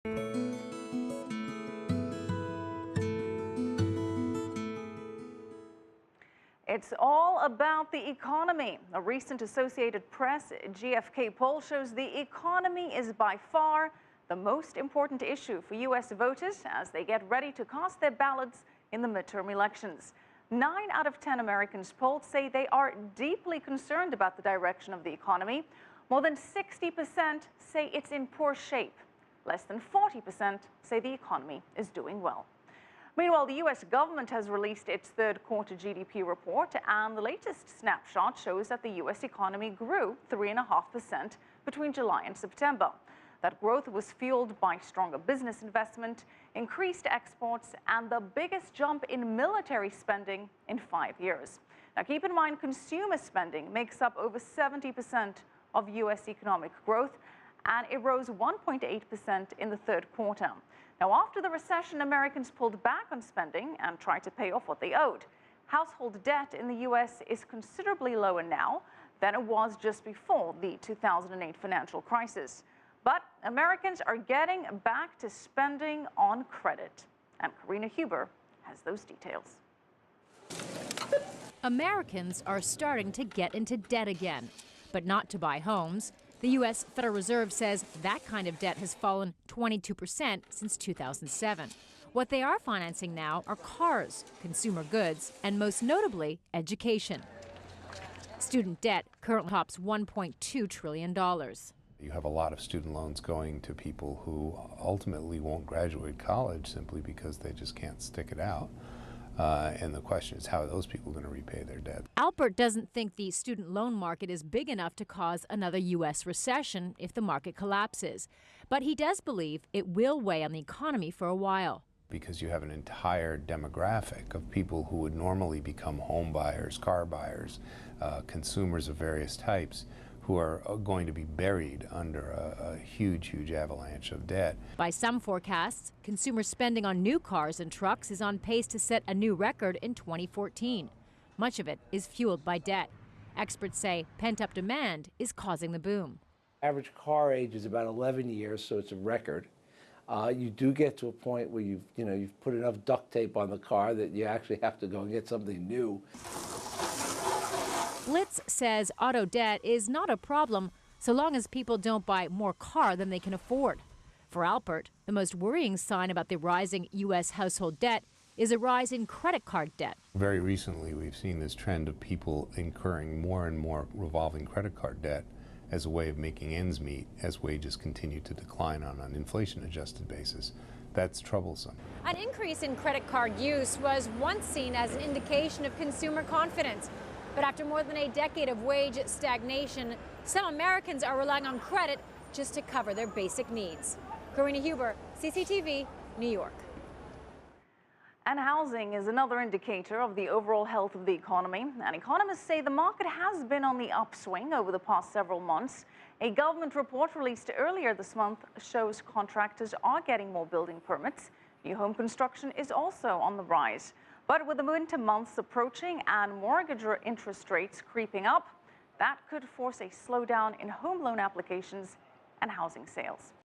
It's all about the economy. A recent Associated Press-GfK poll shows the economy is by far the most important issue for U.S. voters as they get ready to cast their ballots in the midterm elections. 9 out of 10 Americans polled say they are deeply concerned about the direction of the economy. More than 60% say it's in poor shape. Less than 40% say the economy is doing well. Meanwhile, the U.S. government has released its third quarter GDP report, and the latest snapshot shows that the U.S. economy grew 3.5% between July and September. That growth was fueled by stronger business investment, increased exports, and the biggest jump in military spending in 5 years. Now, keep in mind, consumer spending makes up over 70% of U.S. economic growth, and it rose 1.8% in the third quarter. Now, after the recession, Americans pulled back on spending and tried to pay off what they owed. Household debt in the U.S. is considerably lower now than it was just before the 2008 financial crisis. But Americans are getting back to spending on credit. And Karina has those details. Americans are starting to get into debt again, but not to buy homes. The U.S. Federal Reserve says that kind of debt has fallen 22% since 2007. What they are financing now are cars, consumer goods, and most notably, education. Student debt currently tops $1.2 trillion. You have a lot of student loans going to people who ultimately won't graduate college simply because they just can't stick it out. And the question is, how are those people going to repay their debt? Albert doesn't think the student loan market is big enough to cause another U.S. recession if the market collapses. But he does believe it will weigh on the economy for a while. Because you have an entire demographic of people who would normally become home buyers, car buyers, consumers of various types, who are going to be buried under a huge avalanche of debt. By some forecasts, consumer spending on new cars and trucks is on pace to set a new record in 2014. Much of it is fueled by debt. Experts say pent-up demand is causing the boom. Average car age is about 11 years, so it's a record. You do get to a point where you've put enough duct tape on the car that you actually have to go and get something new. Blitz says auto debt is not a problem so long as people don't buy more car than they can afford. For Alpert, the most worrying sign about the rising U.S. household debt is a rise in credit card debt. Very recently, we've seen this trend of people incurring more and more revolving credit card debt as a way of making ends meet as wages continue to decline on an inflation-adjusted basis. That's troublesome. An increase in credit card use was once seen as an indication of consumer confidence. But after more than a decade of wage stagnation, some Americans are relying on credit just to cover their basic needs. Karina, CCTV, New York. And housing is another indicator of the overall health of the economy. And economists say the market has been on the upswing over the past several months. A government report released earlier this month shows contractors are getting more building permits. New home construction is also on the rise. But with the winter months approaching and mortgage interest rates creeping up, that could force a slowdown in home loan applications and housing sales.